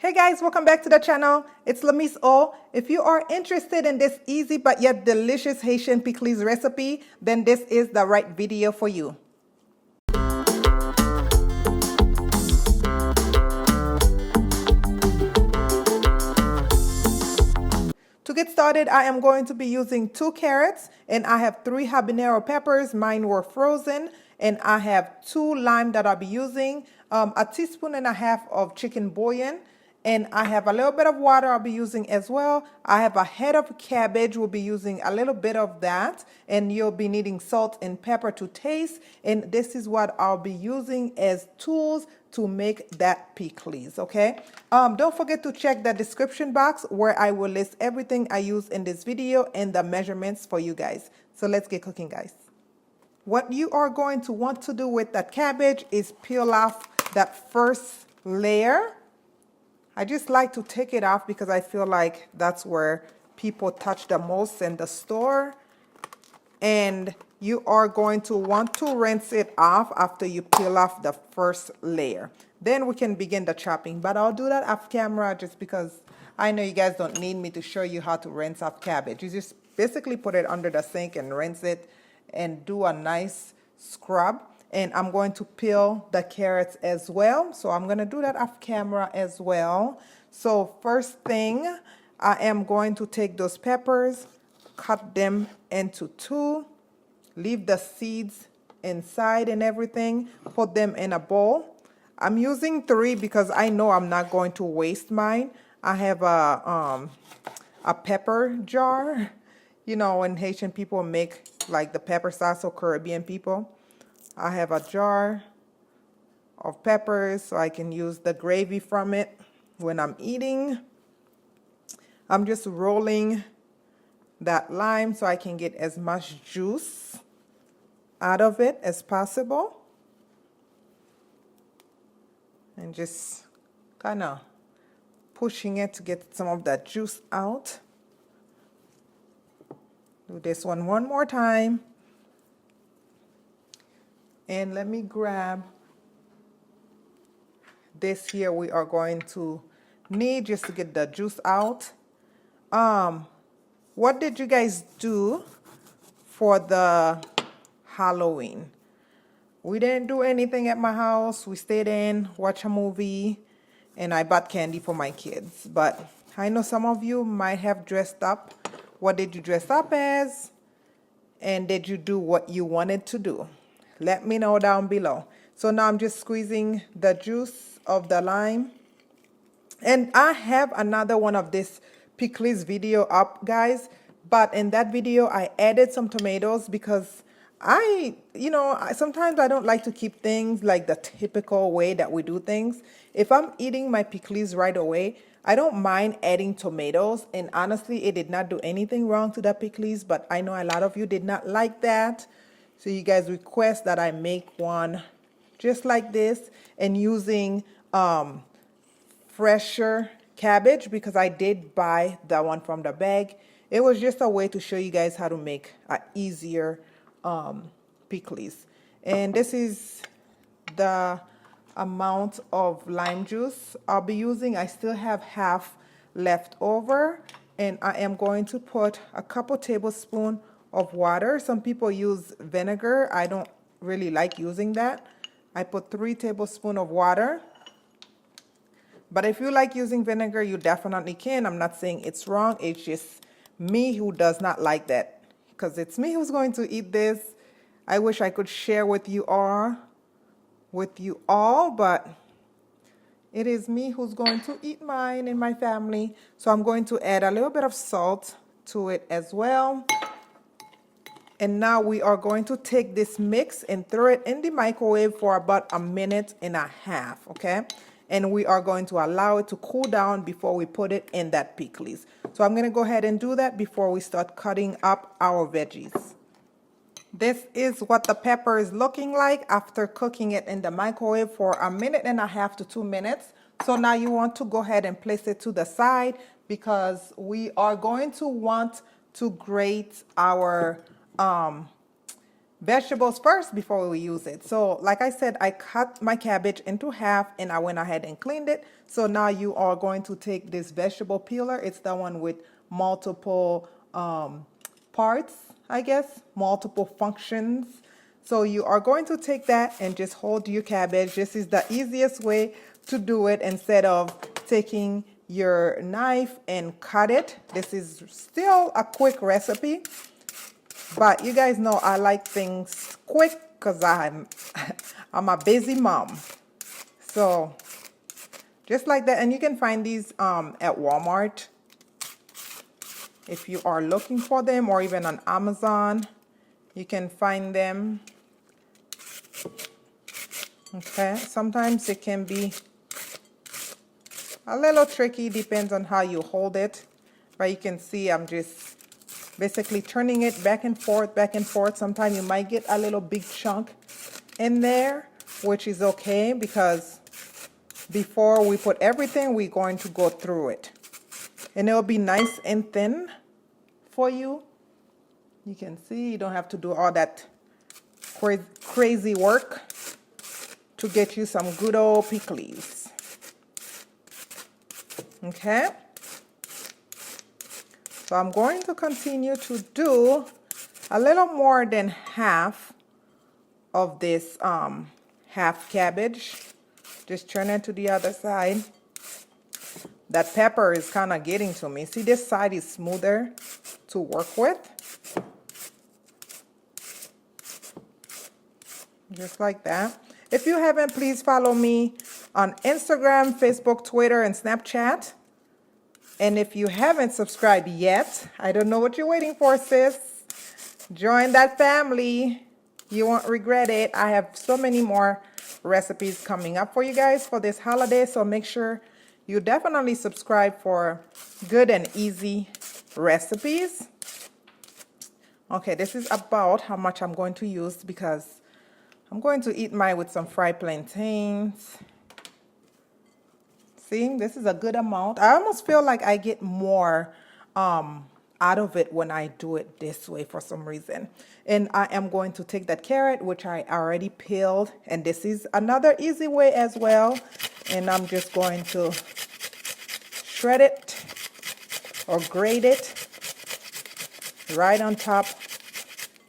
Hey guys, welcome back to the channel. It's Lamise O. If you are interested in this easy but yet delicious Haitian Pikliz recipe, then this is the right video for you. To get started, I am going to be using 2 carrots and I have 3 habanero peppers. Mine were frozen, and I have 2 lime that I'll be using, a teaspoon and a half of chicken bouillon, and I have a little bit of water I'll be using as well. I have a head of cabbage. We'll be using a little bit of that, and you'll be needing salt and pepper to taste. And this is what I'll be using as tools to make that pikliz, okay? Don't forget to check the description box where I will list everything I use in this video and the measurements for you guys. So let's get cooking, guys. What you are going to want to do with that cabbage is peel off that first layer. I just like to take it off because I feel like that's where people touch the most in the store. And you are going to want to rinse it off after you peel off the first layer. Then we can begin the chopping. But I'll do that off camera just because I know you guys don't need me to show you how to rinse off cabbage. You just basically put it under the sink and rinse it and do a nice scrub. And I'm going to peel the carrots as well. So I'm going to do that off camera as well. So first thing, I am going to take those peppers, cut them into 2, leave the seeds inside and everything, put them in a bowl. I'm using 3 because I know I'm not going to waste mine. I have a pepper jar. You know, when Haitian people make like the pepper sauce, or Caribbean people. I have a jar of peppers so I can use the gravy from it when I'm eating. I'm just rolling that lime so I can get as much juice out of it as possible. And just kind of pushing it to get some of that juice out. Do this one more time. And let me grab this here we are going to need just to get the juice out. What did you guys do for the Halloween? We didn't do anything at my house. We stayed in, watched a movie, and I bought candy for my kids. But I know some of you might have dressed up. What did you dress up as? And did you do what you wanted to do? Let me know down below. So now I'm just squeezing the juice of the lime. And I have another one of this Pikliz video up, guys. But in that video, I added some tomatoes because sometimes I don't like to keep things like the typical way that we do things. If I'm eating my Pikliz right away, I don't mind adding tomatoes. And honestly, it did not do anything wrong to the Pikliz, but I know a lot of you did not like that. So you guys request that I make one just like this and using fresher cabbage because I did buy that one from the bag. It was just a way to show you guys how to make an easier Pikliz. And this is the amount of lime juice I'll be using. I still have half left over, and I am going to put a couple tablespoons of water. Some people use vinegar. I don't really like using that. I put 3 tablespoons of water. But if you like using vinegar, you definitely can. I'm not saying it's wrong. It's just me who does not like that. Because it's me who's going to eat this. I wish I could share with you all, but it is me who's going to eat mine and my family. So I'm going to add a little bit of salt to it as well. And now we are going to take this mix and throw it in the microwave for about 1.5 minutes, okay? And we are going to allow it to cool down before we put it in that pikliz. So I'm going to go ahead and do that before we start cutting up our veggies. This is what the pepper is looking like after cooking it in the microwave for 1.5 minutes to 2 minutes. So now you want to go ahead and place it to the side because we are going to want to grate our vegetables first before we use it. So like I said, I cut my cabbage into half and I went ahead and cleaned it. So now you are going to take this vegetable peeler. It's the one with multiple parts, I guess, multiple functions. So you are going to take that and just hold your cabbage. This is the easiest way to do it instead of taking your knife and cut it. This is still a quick recipe, but you guys know I like things quick because I'm a busy mom. So just like that, and you can find these at Walmart if you are looking for them, or even on Amazon you can find them. Okay, sometimes it can be a little tricky, depends on how you hold it, but you can see I'm just basically turning it back and forth, back and forth. Sometimes you might get a little big chunk in there, which is okay because before we put everything, we're going to go through it. And it'll be nice and thin for you. You can see you don't have to do all that crazy work to get you some good old Pikliz. Okay, so I'm going to continue to do a little more than half of this half cabbage. Just turn it to the other side. That pepper is kind of getting to me. See, this side is smoother to work with. Just like that. If you haven't, please follow me on Instagram, Facebook, Twitter, and Snapchat. And if you haven't subscribed yet, I don't know what you're waiting for, sis. Join that family. You won't regret it. I have so many more recipes coming up for you guys for this holiday. So make sure you definitely subscribe for good and easy recipes. Okay, this is about how much I'm going to use because I'm going to eat mine with some fried plantains. See, this is a good amount. I almost feel like I get more out of it when I do it this way for some reason. And I am going to take that carrot, which I already peeled, and this is another easy way as well. And I'm just going to shred it or grate it right on top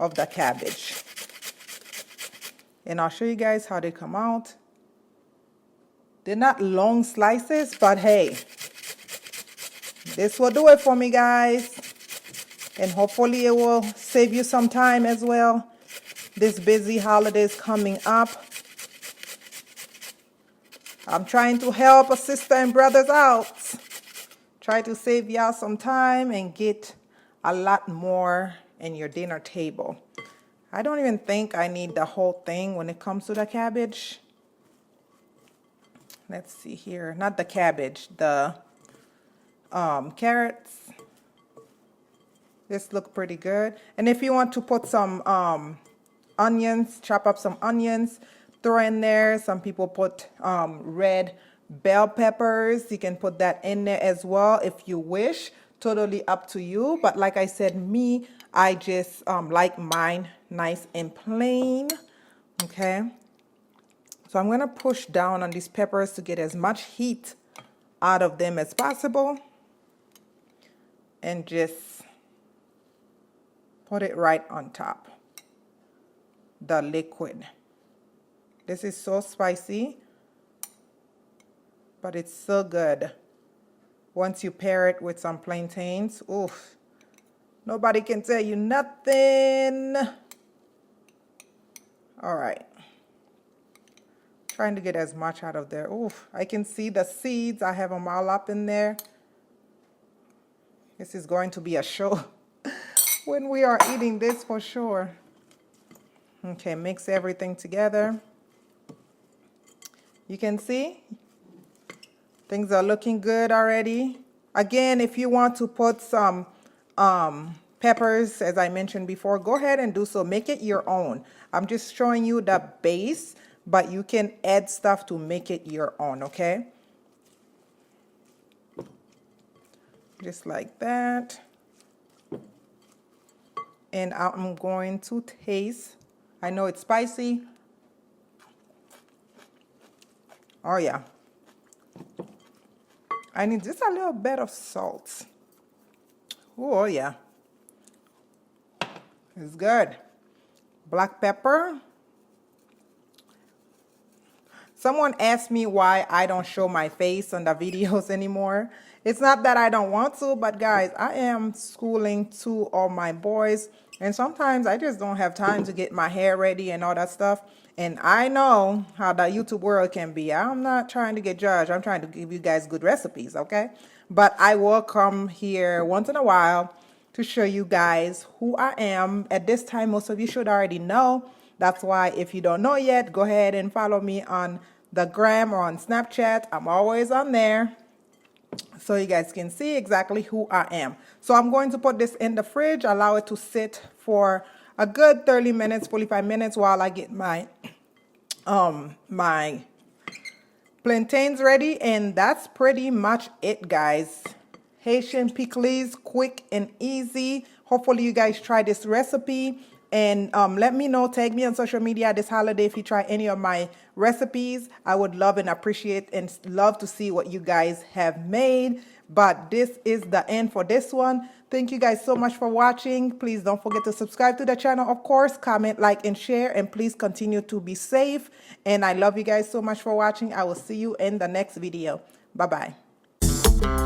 of the cabbage. And I'll show you guys how they come out. They're not long slices, but hey, this will do it for me, guys. And hopefully it will save you some time as well. This busy holidays coming up. I'm trying to help a sister and brothers out. Try to save y'all some time and get a lot more in your dinner table. I don't even think I need the whole thing when it comes to the cabbage. Let's see here, not the cabbage, the carrots. This look pretty good. And if you want to put some onions, chop up some onions, throw in there. Some people put red bell peppers. You can put that in there as well if you wish. Totally up to you. But like I said, me, I just like mine nice and plain. Okay. So I'm going to push down on these peppers to get as much heat out of them as possible. And just put it right on top. The liquid. This is so spicy, but it's so good. Once you pair it with some plantains, oof, nobody can tell you nothing. All right. Trying to get as much out of there. Oof, I can see the seeds. I have them all up in there. This is going to be a show when we are eating this for sure. Okay, mix everything together. You can see things are looking good already. Again, if you want to put some peppers, as I mentioned before, go ahead and do so. Make it your own. I'm just showing you the base, but you can add stuff to make it your own, okay? Just like that. And I'm going to taste I know it's spicy. Oh yeah. I need just a little bit of salt. Oh yeah. It's good. Black pepper. Someone asked me why I don't show my face on the videos anymore. It's not that I don't want to, but guys, I am schooling 2 of my boys, and sometimes I just don't have time to get my hair ready and all that stuff. And I know how the YouTube world can be. I'm not trying to get judged. I'm trying to give you guys good recipes, okay? But I will come here once in a while to show you guys who I am. At this time, most of you should already know. That's why if you don't know yet, go ahead and follow me on the gram or on Snapchat. I'm always on there, so you guys can see exactly who I am. So I'm going to put this in the fridge, allow it to sit for a good 30 minutes, 45 minutes while I get my my plantains ready. And that's pretty much it, guys. Haitian Pikliz, quick and easy. Hopefully you guys try this recipe. And let me know, tag me on social media this holiday if you try any of my recipes. I would love and appreciate and love to see what you guys have made. But this is the end for this one. Thank you guys so much for watching. Please don't forget to subscribe to the channel, of course. Comment, like, and share. And please continue to be safe. And I love you guys so much for watching. I will see you in the next video. Bye-bye.